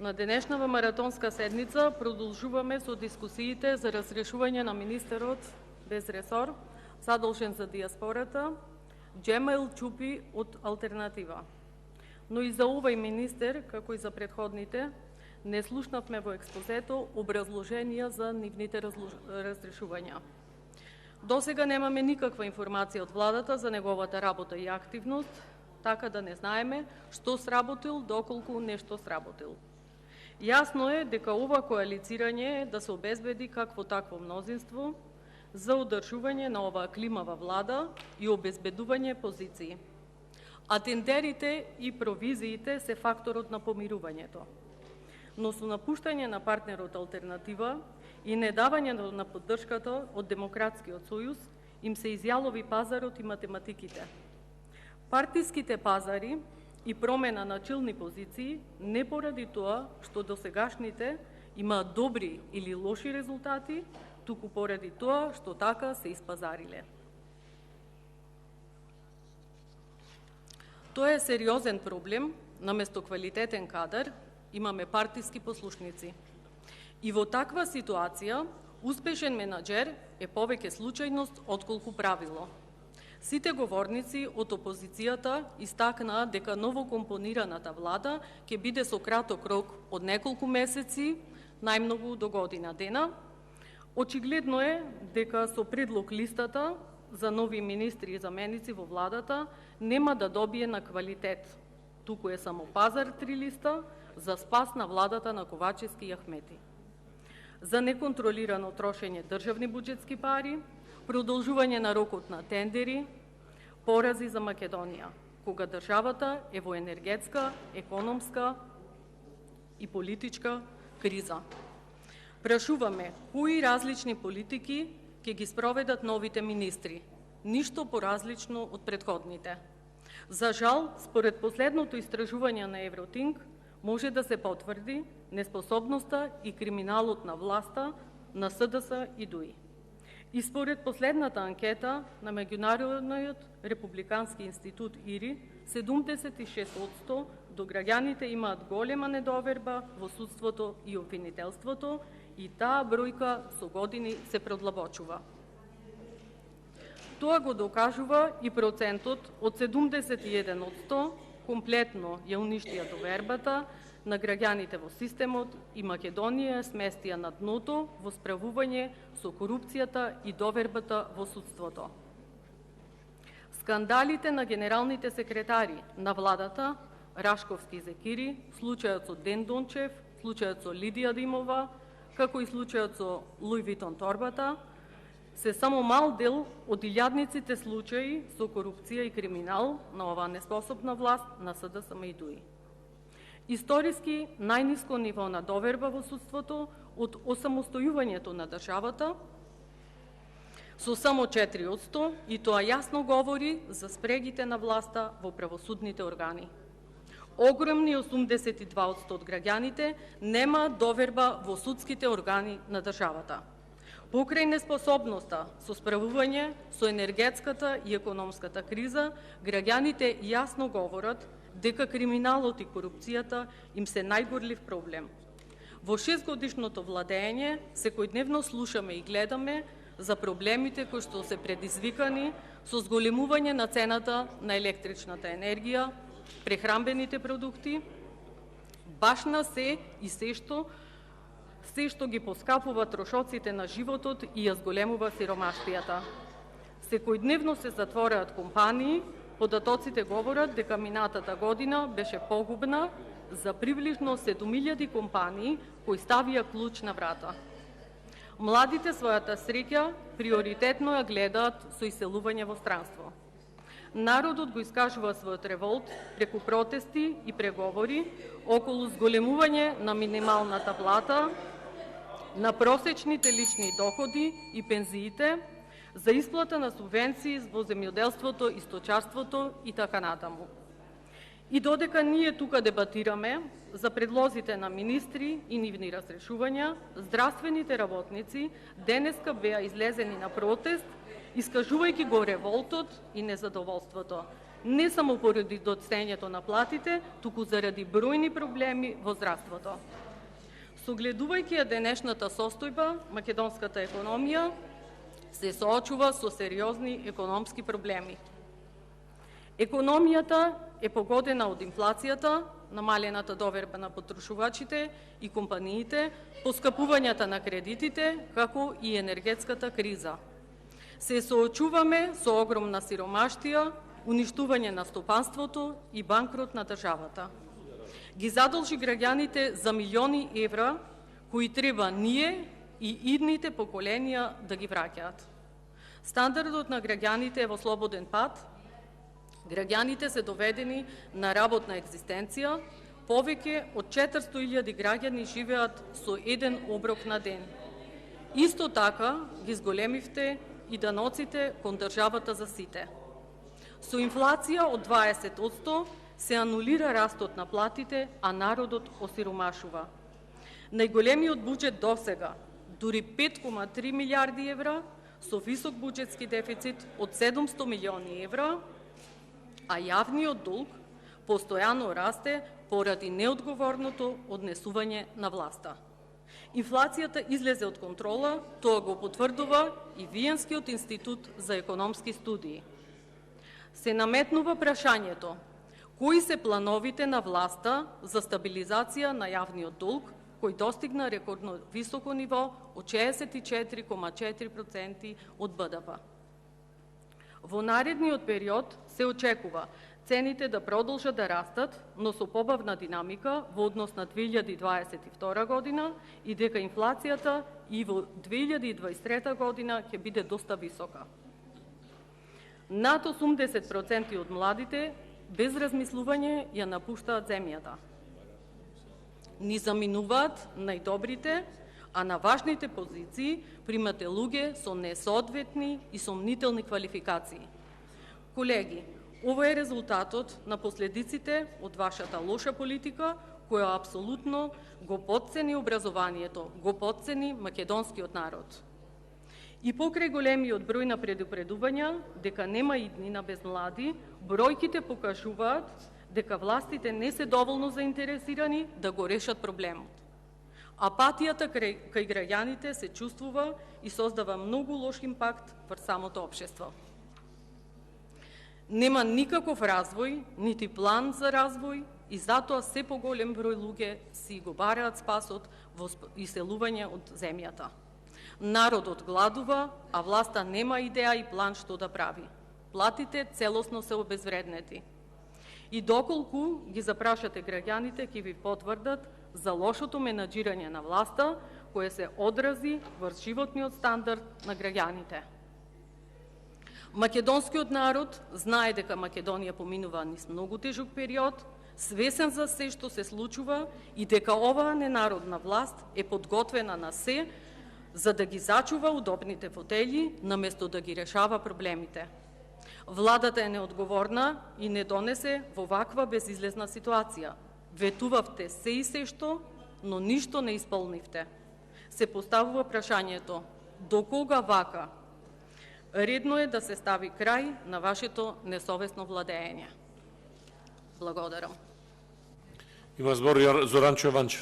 На денешнава маратонска седница продолжуваме со дискусиите за разрешување на министерот без ресор, задолжен за диаспората, Джемаил Чупи од Алтернатива. Но и за овој министер, како и за предходните, не слушнавме во експозето образложенија за нивните разрешувања. Досега немаме никаква информација од владата за неговата работа и активност, така да не знаеме што сработил, доколку нешто сработил. Јасно е дека ова коалицирање е да се обезбеди какво такво мнозинство за одржување на оваа климава влада и обезбедување позиции. А тендерите и провизиите се факторот на помирувањето. Но со напуштање на партнерот Алтернатива и недавање на поддршката од Демократскиот сојуз им се изјалови пазарот и математиките. Партиските пазари и промена на челни позиции не поради тоа што досегашните имаат добри или лоши резултати, туку поради тоа што така се испазариле. Тоа е сериозен проблем, наместо квалитетен кадар имаме партиски послушници. И во таква ситуација успешен менаџер е повеќе случајност отколку правило. Сите говорници од опозицијата истакнаа дека новокомпонираната влада ќе биде со краток рок од неколку месеци, најмногу до година дена. Очигледно е дека со предлог листата за нови министри и заменици во владата нема да добие на квалитет, туку е само пазар 3 листа за спас на владата на Ковачевски и Ахмети. За неконтролирано трошење државни буџетски пари, продолжување на рокот на тендери, порази за Македонија, кога државата е во енергетска, економска и политичка криза. Прашуваме кои различни политики ќе ги спроведат новите министри, ништо поразлично од предходните. За жал, според последното истражување на Евротинг, може да се потврди неспособноста и криминалот на власта на СДС и ДУИ. И според последната анкета на Меѓународниот републикански институт ИРИ, 76% до граѓаните имаат голема недоверба во судството и обвинителството и таа бројка со години се продлабочува. Тоа го докажува и процентот од 71% комплетно ја уништија довербата на граѓаните во системот и Македонија сместија на дното во справување со корупцијата и довербата во судството. Скандалите на генералните секретари на владата, Рашковски и Зекири, случајот со Ден Дончев, случајот со Лидија Димова, како и случајот со Луј Витон торбата, се само мал дел од илјадниците случаи со корупција и криминал на оваа неспособна власт на СДСМ и ДУИ. Историски најниско ниво на доверба во судството од осамостојувањето на државата со само 4%, и тоа јасно говори за спрегите на власта во правосудните органи. Огромни 82% од граѓаните немаат доверба во судските органи на државата. Покрај неспособноста со справување со енергетската и економската криза, граѓаните јасно говорат дека криминалот и корупцијата им се најгорлив проблем. Во 6-годишното владење секојдневно слушаме и гледаме за проблемите кои што се предизвикани со зголемување на цената на електричната енергија, прехранбените продукти, баш на се и се што ги поскапува трошоците на животот и ја зголемува сиромаштијата. Секојдневно се затвораат компании, податоците говорат дека минатата година беше погубна за приближно 7000 компании кои ставија клуч на врата. Младите својата среќа приоритетно ја гледаат со иселување во странство. Народот го искажува својот револт преку протести и преговори околу зголемување на минималната плата, на просечните лични доходи и пензиите, за исплата на субвенции во земјоделството и сточарството и така натаму. И додека ние тука дебатираме за предлозите на министри и нивни разрешувања, здравствените работници денеска беа излезени на протест, искажувајќи го револтот и незадоволството. не само поради доцнењето на платите, туку заради бројни проблеми во здравството. Согледувајќи ја денешната состојба, македонската економија се соочува со сериозни економски проблеми. Економијата е погодена од инфлацијата, намалената доверба на потрошувачите и компаниите, поскапувањата на кредитите, како и енергетската криза. Се соочуваме со огромна сиромаштија, уништување на стопанството и банкрот на државата. Ги задолжи граѓаните за милиони евра, кои треба ние и идните поколенија да ги враќаат. Стандардот на граѓаните е во слободен пат, граѓаните се доведени на работна екзистенција, повеќе од 400.000 граѓани живеат со еден оброк на ден. Исто така ги зголемивте и даноците кон државата за сите. Со инфлација од 20% се анулира растот на платите, а народот осиромашува. Најголемиот буџет досега, дури 5,3 милиарди евра, со висок буџетски дефицит од 700 милиони евра, а јавниот долг постојано расте поради неодговорното однесување на власта. Инфлацијата излезе од контрола, тоа го потврдува и Виенскиот институт за економски студии. Се наметнува прашањето: кои се плановите на власта за стабилизација на јавниот долг, кој достигна рекордно високо ниво од 64,4% од БДП. Во наредниот период се очекува цените да продолжат да растат, но со побавна динамика во однос на 2022 година и дека инфлацијата и во 2023 година ќе биде доста висока. Над 80% од младите без размислување ја напуштаат земјата. Ни заминуваат најдобрите, а на важните позиции примате луѓе со несоодветни и сомнителни квалификации. Колеги, ова е резултатот на последиците од вашата лоша политика, која апсолутно го потцени образованието, го потцени македонскиот народ. И покрај големиот број на предупредувања дека нема иднина без млади, бројките покажуваат дека властите не се доволно заинтересирани да го решат проблемот. Апатијата кај граѓаните се чувствува и создава многу лош импакт врз самото општество. Нема никаков развој, нити план за развој и затоа се поголем број луѓе си го бараат спасот во иселување од земјата. Народот гладува, а власта нема идеја и план што да прави. Платите целосно се обезвреднети. И доколку ги запрашате граѓаните, ќе ви потврдат за лошото менаџирање на власта, кое се одрази врз животниот стандард на граѓаните. Македонскиот народ знае дека Македонија поминува низ многу тежок период, свесен за се што се случува и дека оваа ненародна власт е подготвена на се за да ги зачува удобните фотели, наместо да ги решава проблемите. Владата е неодговорна и не донесе во ваква безизлезна ситуација. Ветувавте се и се што, но ништо не исполнивте. Се поставува прашањето: до кога вака? Редно е да се стави крај на вашето несовесно владење. Благодарам. Има збор Зоран Чованчев.